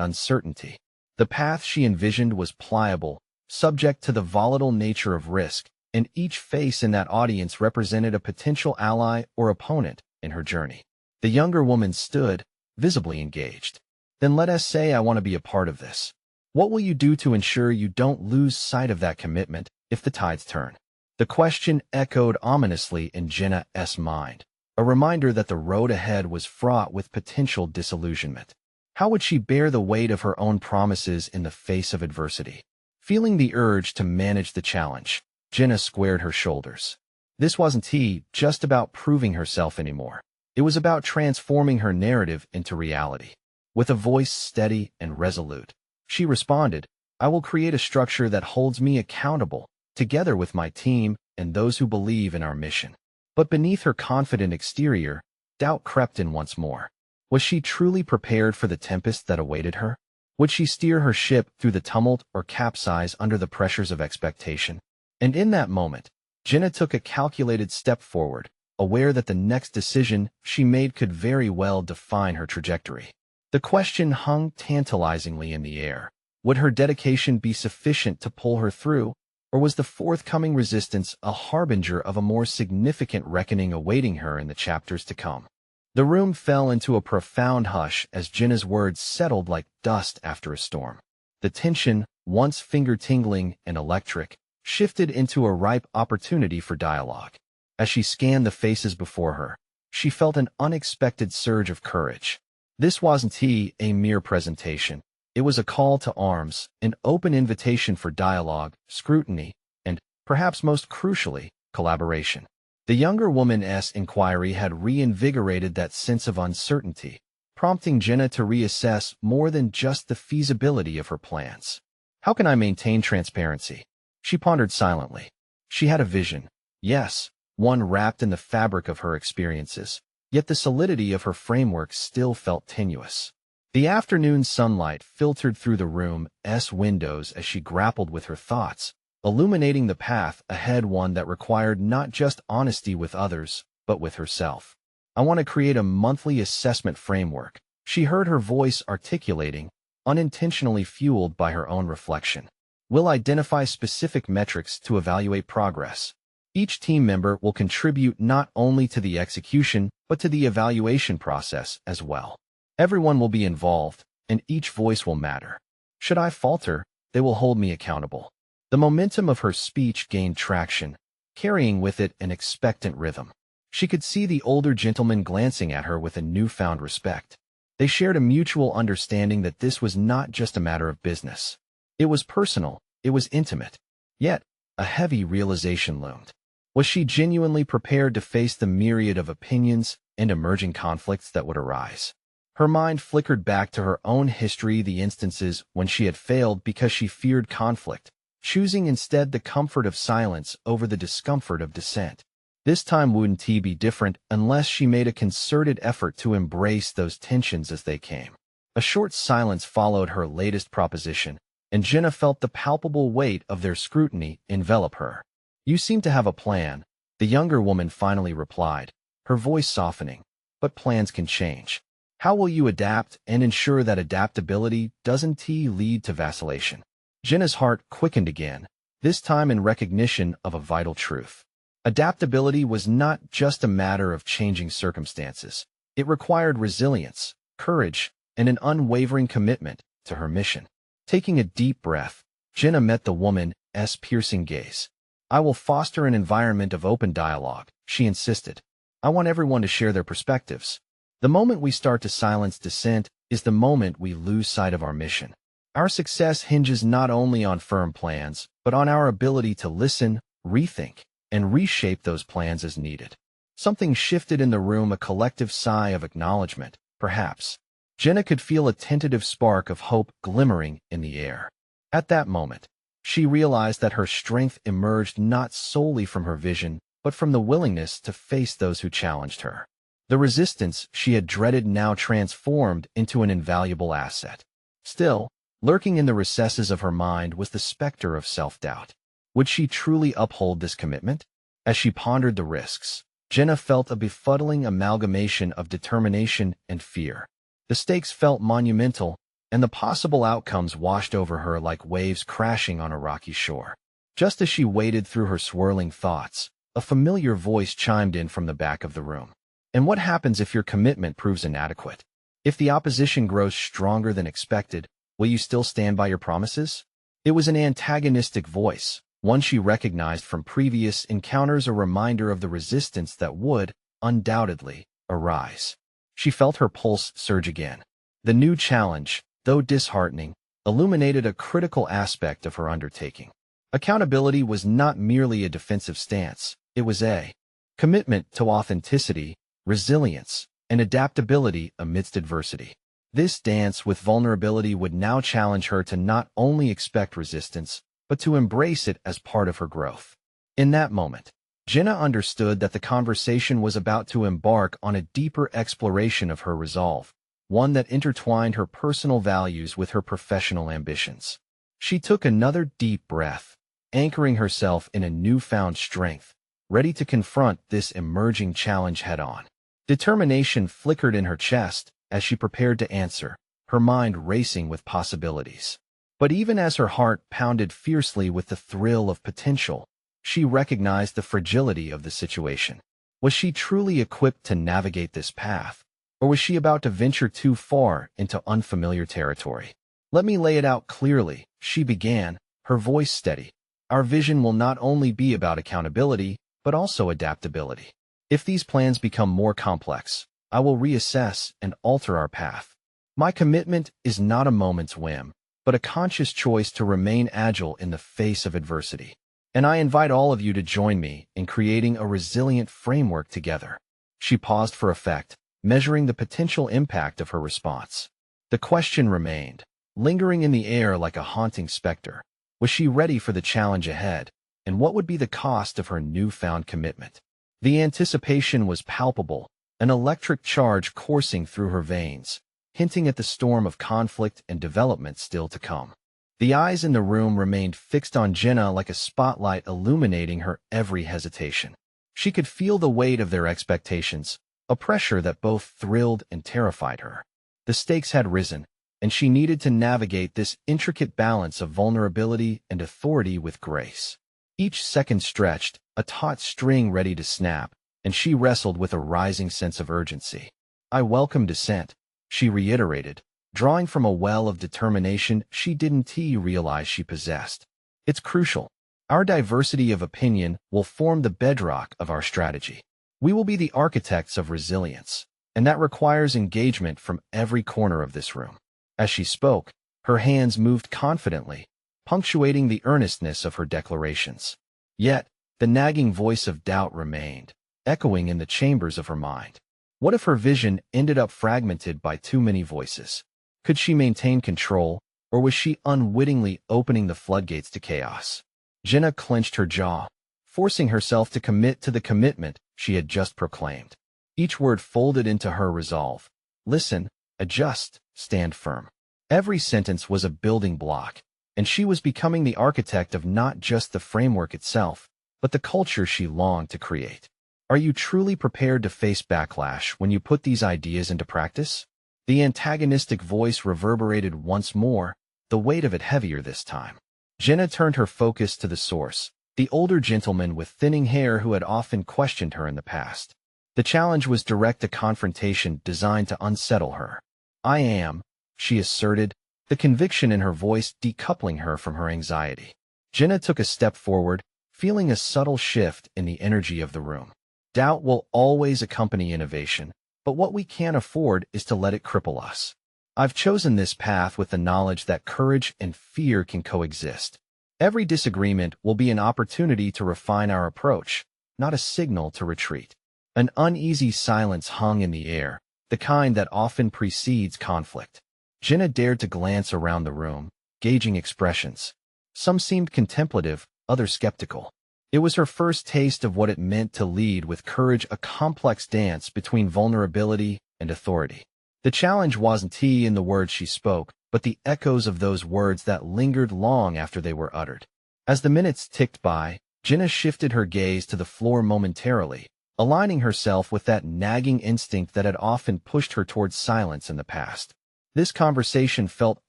[SPEAKER 1] uncertainty. The path she envisioned was pliable, subject to the volatile nature of risk, and each face in that audience represented a potential ally or opponent in her journey. The younger woman stood, visibly engaged. Then let us say I want to be a part of this. What will you do to ensure you don't lose sight of that commitment if the tides turn? The question echoed ominously in Jenna's mind, a reminder that the road ahead was fraught with potential disillusionment. How would she bear the weight of her own promises in the face of adversity? Feeling the urge to manage the challenge, Jenna squared her shoulders. This wasn't just about proving herself anymore. It was about transforming her narrative into reality. With a voice steady and resolute, she responded, I will create a structure that holds me accountable, together with my team and those who believe in our mission. But beneath her confident exterior, doubt crept in once more. Was she truly prepared for the tempest that awaited her? Would she steer her ship through the tumult or capsize under the pressures of expectation? And in that moment, Jenna took a calculated step forward, aware that the next decision she made could very well define her trajectory. The question hung tantalizingly in the air. Would her dedication be sufficient to pull her through, or was the forthcoming resistance a harbinger of a more significant reckoning awaiting her in the chapters to come? The room fell into a profound hush as Jenna's words settled like dust after a storm. The tension, once finger-tingling and electric, shifted into a ripe opportunity for dialogue. As she scanned the faces before her, she felt an unexpected surge of courage. This wasn't a mere presentation. It was a call to arms, an open invitation for dialogue, scrutiny, and, perhaps most crucially, collaboration. The younger woman's inquiry had reinvigorated that sense of uncertainty, prompting Jenna to reassess more than just the feasibility of her plans. How can I maintain transparency? She pondered silently. She had a vision, yes, one wrapped in the fabric of her experiences, yet the solidity of her framework still felt tenuous. The afternoon sunlight filtered through the room's windows as she grappled with her thoughts, illuminating the path ahead, one that required not just honesty with others, but with herself. I want to create a monthly assessment framework, she heard her voice articulating, unintentionally fueled by her own reflection. We'll identify specific metrics to evaluate progress. Each team member will contribute not only to the execution, but to the evaluation process as well. Everyone will be involved, and each voice will matter. Should I falter, they will hold me accountable. The momentum of her speech gained traction, carrying with it an expectant rhythm. She could see the older gentleman glancing at her with a newfound respect. They shared a mutual understanding that this was not just a matter of business. It was personal, it was intimate. Yet, a heavy realization loomed. Was she genuinely prepared to face the myriad of opinions and emerging conflicts that would arise? Her mind flickered back to her own history, the instances when she had failed because she feared conflict, choosing instead the comfort of silence over the discomfort of dissent. This time wouldn't be different unless she made a concerted effort to embrace those tensions as they came. A short silence followed her latest proposition, and Jenna felt the palpable weight of their scrutiny envelop her. You seem to have a plan, the younger woman finally replied, her voice softening. But plans can change. How will you adapt and ensure that adaptability doesn't lead to vacillation? Jenna's heart quickened again, this time in recognition of a vital truth. Adaptability was not just a matter of changing circumstances. It required resilience, courage, and an unwavering commitment to her mission. Taking a deep breath, Jenna met the woman's piercing gaze. I will foster an environment of open dialogue, she insisted. I want everyone to share their perspectives. The moment we start to silence dissent is the moment we lose sight of our mission. Our success hinges not only on firm plans, but on our ability to listen, rethink, and reshape those plans as needed. Something shifted in the room, a collective sigh of acknowledgement, perhaps. Jenna could feel a tentative spark of hope glimmering in the air. At that moment, she realized that her strength emerged not solely from her vision, but from the willingness to face those who challenged her. The resistance she had dreaded now transformed into an invaluable asset. Still, lurking in the recesses of her mind was the specter of self-doubt. Would she truly uphold this commitment? As she pondered the risks, Jenna felt a befuddling amalgamation of determination and fear. The stakes felt monumental, and the possible outcomes washed over her like waves crashing on a rocky shore. Just as she waded through her swirling thoughts, a familiar voice chimed in from the back of the room. And what happens if your commitment proves inadequate? If the opposition grows stronger than expected, will you still stand by your promises? It was an antagonistic voice, one she recognized from previous encounters, a reminder of the resistance that would, undoubtedly, arise. She felt her pulse surge again. The new challenge, though disheartening, illuminated a critical aspect of her undertaking. Accountability was not merely a defensive stance, it was a commitment to authenticity, resilience, and adaptability amidst adversity. This dance with vulnerability would now challenge her to not only expect resistance, but to embrace it as part of her growth. In that moment, Jenna understood that the conversation was about to embark on a deeper exploration of her resolve, one that intertwined her personal values with her professional ambitions. She took another deep breath, anchoring herself in a newfound strength, ready to confront this emerging challenge head-on. Determination flickered in her chest as she prepared to answer, her mind racing with possibilities. But even as her heart pounded fiercely with the thrill of potential, she recognized the fragility of the situation. Was she truly equipped to navigate this path, or was she about to venture too far into unfamiliar territory? "Let me lay it out clearly," she began, her voice steady. "Our vision will not only be about accountability, but also adaptability. If these plans become more complex, I will reassess and alter our path. My commitment is not a moment's whim, but a conscious choice to remain agile in the face of adversity. And I invite all of you to join me in creating a resilient framework together." She paused for effect, measuring the potential impact of her response. The question remained, lingering in the air like a haunting specter. Was she ready for the challenge ahead, and what would be the cost of her newfound commitment? The anticipation was palpable, an electric charge coursing through her veins, hinting at the storm of conflict and development still to come. The eyes in the room remained fixed on Jenna like a spotlight illuminating her every hesitation. She could feel the weight of their expectations, a pressure that both thrilled and terrified her. The stakes had risen, and she needed to navigate this intricate balance of vulnerability and authority with grace. Each second stretched, a taut string ready to snap, and she wrestled with a rising sense of urgency. "I welcome dissent," she reiterated, drawing from a well of determination she didn't realize she possessed. "It's crucial. Our diversity of opinion will form the bedrock of our strategy. We will be the architects of resilience, and that requires engagement from every corner of this room." As she spoke, her hands moved confidently, punctuating the earnestness of her declarations. Yet, the nagging voice of doubt remained, echoing in the chambers of her mind. What if her vision ended up fragmented by too many voices? Could she maintain control, or was she unwittingly opening the floodgates to chaos? Jenna clenched her jaw, forcing herself to commit to the commitment she had just proclaimed. Each word folded into her resolve. Listen, adjust, stand firm. Every sentence was a building block, and she was becoming the architect of not just the framework itself, but the culture she longed to create. Are you truly prepared to face backlash when you put these ideas into practice? The antagonistic voice reverberated once more, the weight of it heavier this time. Jenna turned her focus to the source, the older gentleman with thinning hair who had often questioned her in the past. The challenge was direct, a confrontation designed to unsettle her. "I am," she asserted, the conviction in her voice decoupling her from her anxiety. Jenna took a step forward, feeling a subtle shift in the energy of the room. Doubt will always accompany innovation, but what we can't afford is to let it cripple us. I've chosen this path with the knowledge that courage and fear can coexist. Every disagreement will be an opportunity to refine our approach, not a signal to retreat. An uneasy silence hung in the air, the kind that often precedes conflict. Jenna dared to glance around the room, gauging expressions. Some seemed contemplative, others skeptical. It was her first taste of what it meant to lead with courage, a complex dance between vulnerability and authority. The challenge wasn't in the words she spoke, but the echoes of those words that lingered long after they were uttered. As the minutes ticked by, Jenna shifted her gaze to the floor momentarily, aligning herself with that nagging instinct that had often pushed her towards silence in the past. This conversation felt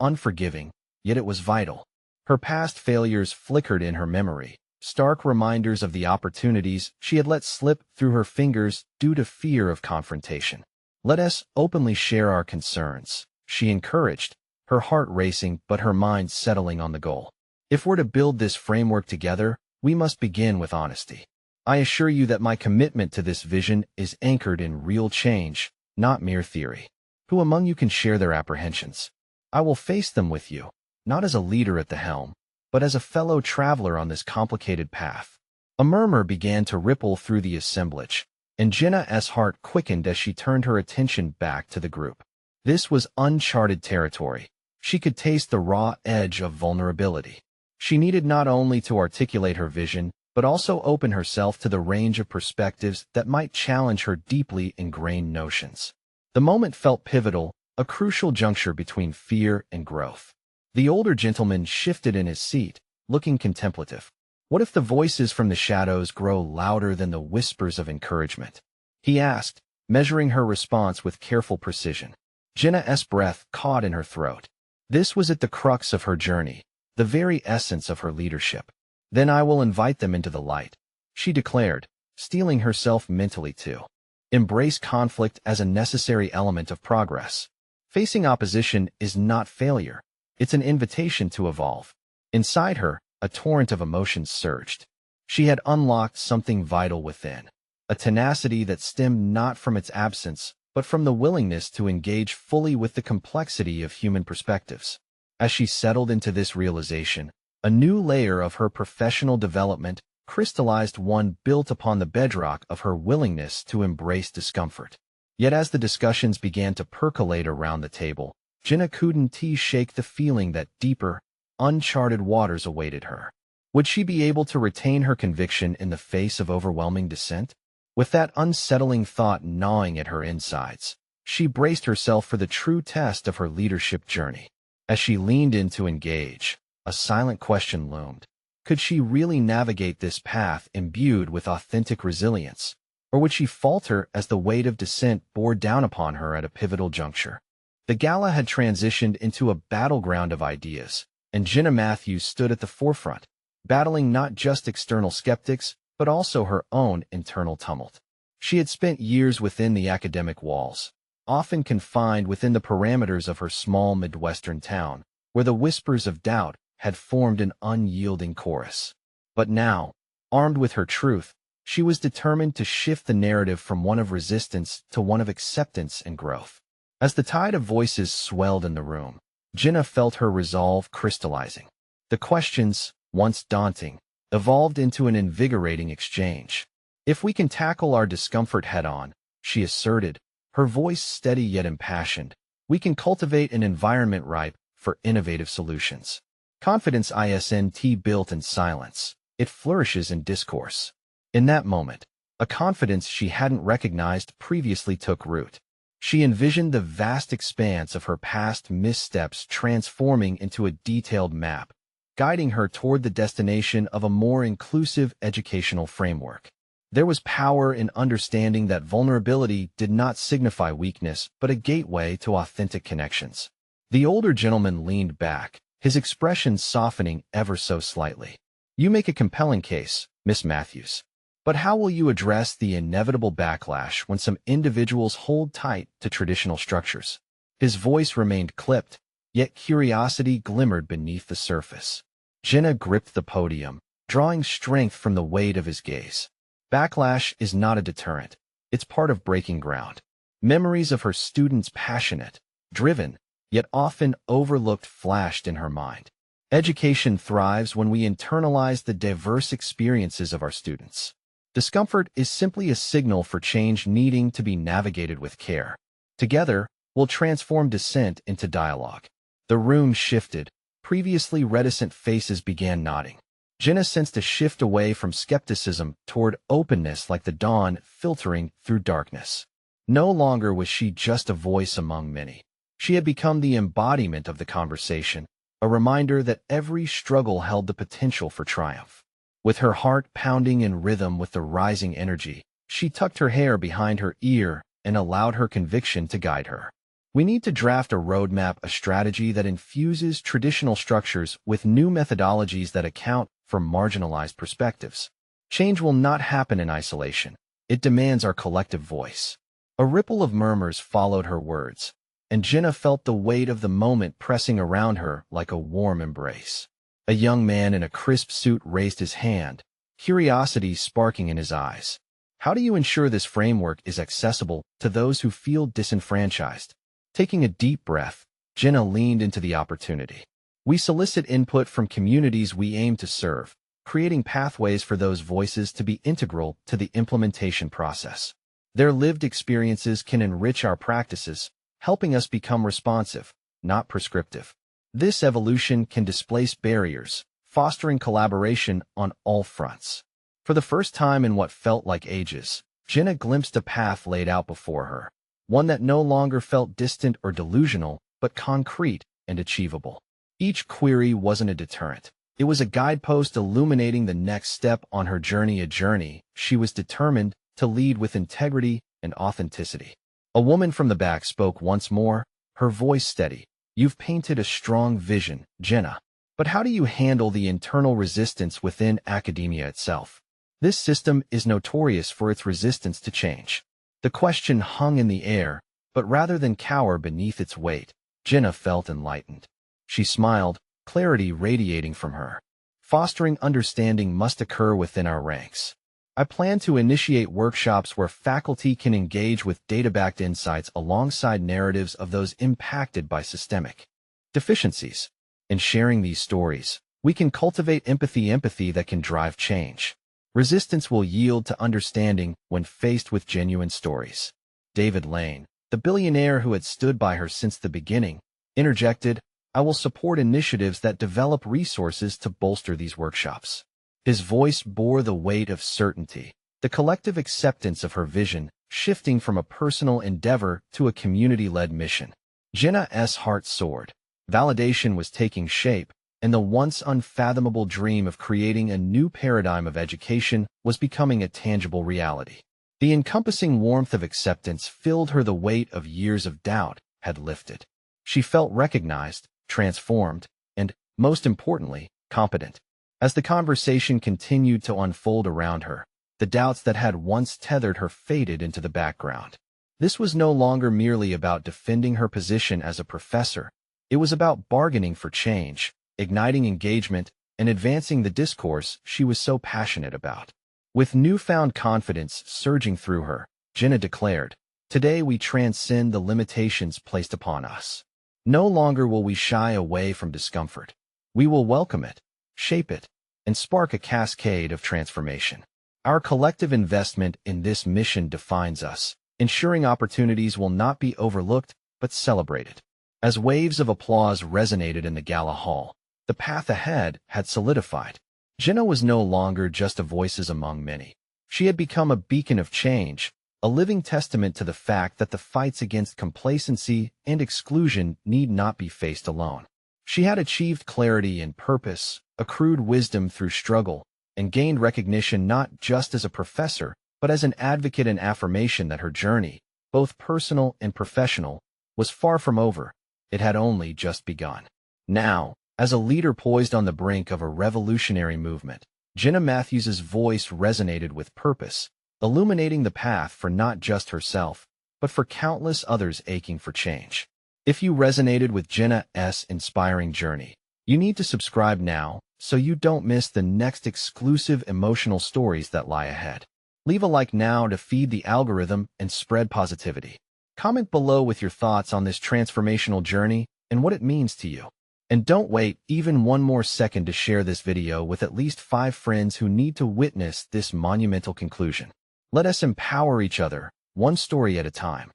[SPEAKER 1] unforgiving, yet it was vital. Her past failures flickered in her memory, stark reminders of the opportunities she had let slip through her fingers due to fear of confrontation. "Let us openly share our concerns," she encouraged, her heart racing but her mind settling on the goal. "If we're to build this framework together, we must begin with honesty. I assure you that my commitment to this vision is anchored in real change, not mere theory. Who among you can share their apprehensions? I will face them with you, not as a leader at the helm, but as a fellow traveler on this complicated path." A murmur began to ripple through the assemblage, and Jenna's heart quickened as she turned her attention back to the group. This was uncharted territory. She could taste the raw edge of vulnerability. She needed not only to articulate her vision, but also open herself to the range of perspectives that might challenge her deeply ingrained notions. The moment felt pivotal, a crucial juncture between fear and growth. The older gentleman shifted in his seat, looking contemplative. "What if the voices from the shadows grow louder than the whispers of encouragement?" he asked, measuring her response with careful precision. Jenna's breath caught in her throat. This was at the crux of her journey, the very essence of her leadership. "Then I will invite them into the light," she declared, steeling herself mentally to embrace conflict as a necessary element of progress. Facing opposition is not failure. It's an invitation to evolve. Inside her, a torrent of emotions surged. She had unlocked something vital within, a tenacity that stemmed not from its absence, but from the willingness to engage fully with the complexity of human perspectives. As she settled into this realization, a new layer of her professional development crystallized, one built upon the bedrock of her willingness to embrace discomfort. Yet as the discussions began to percolate around the table, Jenna couldn't shake the feeling that deeper, uncharted waters awaited her. Would she be able to retain her conviction in the face of overwhelming dissent? With that unsettling thought gnawing at her insides, she braced herself for the true test of her leadership journey. As she leaned in to engage, a silent question loomed. Could she really navigate this path imbued with authentic resilience? Or would she falter as the weight of dissent bore down upon her at a pivotal juncture? The gala had transitioned into a battleground of ideas, and Jenna Matthews stood at the forefront, battling not just external skeptics, but also her own internal tumult. She had spent years within the academic walls, often confined within the parameters of her small Midwestern town, where the whispers of doubt had formed an unyielding chorus. But now, armed with her truth, she was determined to shift the narrative from one of resistance to one of acceptance and growth. As the tide of voices swelled in the room, Jenna felt her resolve crystallizing. The questions, once daunting, evolved into an invigorating exchange. "If we can tackle our discomfort head-on," she asserted, her voice steady yet impassioned, "we can cultivate an environment ripe for innovative solutions. Confidence isn't built in silence. It flourishes in discourse." In that moment, a confidence she hadn't recognized previously took root. She envisioned the vast expanse of her past missteps transforming into a detailed map, guiding her toward the destination of a more inclusive educational framework. There was power in understanding that vulnerability did not signify weakness, but a gateway to authentic connections. The older gentleman leaned back, his expression softening ever so slightly. "You make a compelling case, Miss Matthews. But how will you address the inevitable backlash when some individuals hold tight to traditional structures?" His voice remained clipped, yet curiosity glimmered beneath the surface. Jenna gripped the podium, drawing strength from the weight of his gaze. Backlash is not a deterrent. It's part of breaking ground. Memories of her students' passionate, driven, yet often overlooked flashed in her mind. Education thrives when we internalize the diverse experiences of our students. Discomfort is simply a signal for change needing to be navigated with care. Together, we'll transform dissent into dialogue. The room shifted. Previously reticent faces began nodding. Jenna sensed a shift away from skepticism toward openness, like the dawn filtering through darkness. No longer was she just a voice among many. She had become the embodiment of the conversation, a reminder that every struggle held the potential for triumph. With her heart pounding in rhythm with the rising energy, she tucked her hair behind her ear and allowed her conviction to guide her. We need to draft a roadmap, a strategy that infuses traditional structures with new methodologies that account for marginalized perspectives. Change will not happen in isolation. It demands our collective voice. A ripple of murmurs followed her words, and Jenna felt the weight of the moment pressing around her like a warm embrace. A young man in a crisp suit raised his hand, curiosity sparking in his eyes. How do you ensure this framework is accessible to those who feel disenfranchised? Taking a deep breath, Jenna leaned into the opportunity. We solicit input from communities we aim to serve, creating pathways for those voices to be integral to the implementation process. Their lived experiences can enrich our practices, helping us become responsive, not prescriptive. This evolution can displace barriers, fostering collaboration on all fronts. For the first time in what felt like ages, Jenna glimpsed a path laid out before her, one that no longer felt distant or delusional, but concrete and achievable. Each query wasn't a deterrent. It was a guidepost illuminating the next step on her journey, a journey she was determined to lead with integrity and authenticity. A woman from the back spoke once more, her voice steady. You've painted a strong vision, Jenna. But how do you handle the internal resistance within academia itself? This system is notorious for its resistance to change. The question hung in the air, but rather than cower beneath its weight, Jenna felt enlightened. She smiled, clarity radiating from her. Fostering understanding must occur within our ranks. I plan to initiate workshops where faculty can engage with data-backed insights alongside narratives of those impacted by systemic deficiencies. In sharing these stories, we can cultivate empathy that can drive change. Resistance will yield to understanding when faced with genuine stories. David Lane, the billionaire who had stood by her since the beginning, interjected, I will support initiatives that develop resources to bolster these workshops. His voice bore the weight of certainty, the collective acceptance of her vision, shifting from a personal endeavor to a community-led mission. Jenna's heart soared. Validation was taking shape, and the once unfathomable dream of creating a new paradigm of education was becoming a tangible reality. The encompassing warmth of acceptance filled her. The weight of years of doubt had lifted. She felt recognized, transformed, and, most importantly, competent. As the conversation continued to unfold around her, the doubts that had once tethered her faded into the background. This was no longer merely about defending her position as a professor. It was about bargaining for change, igniting engagement, and advancing the discourse she was so passionate about. With newfound confidence surging through her, Jenna declared, Today we transcend the limitations placed upon us. No longer will we shy away from discomfort. We will welcome it, shape it, and spark a cascade of transformation. Our collective investment in this mission defines us, ensuring opportunities will not be overlooked but celebrated. As waves of applause resonated in the Gala hall, the path ahead had solidified. Jenna was no longer just a voice among many. She had become a beacon of change, a living testament to the fact that the fights against complacency and exclusion need not be faced alone. She had achieved clarity and purpose, accrued wisdom through struggle, and gained recognition not just as a professor, but as an advocate and affirmation that her journey, both personal and professional, was far from over. It had only just begun. Now, as a leader poised on the brink of a revolutionary movement, Jenna Matthews' voice resonated with purpose, illuminating the path for not just herself, but for countless others aching for change. If you resonated with Jenna's inspiring journey, you need to subscribe now so you don't miss the next exclusive emotional stories that lie ahead. Leave a like now to feed the algorithm and spread positivity. Comment below with your thoughts on this transformational journey and what it means to you. And don't wait even one more second to share this video with at least 5 friends who need to witness this monumental conclusion. Let us empower each other, one story at a time.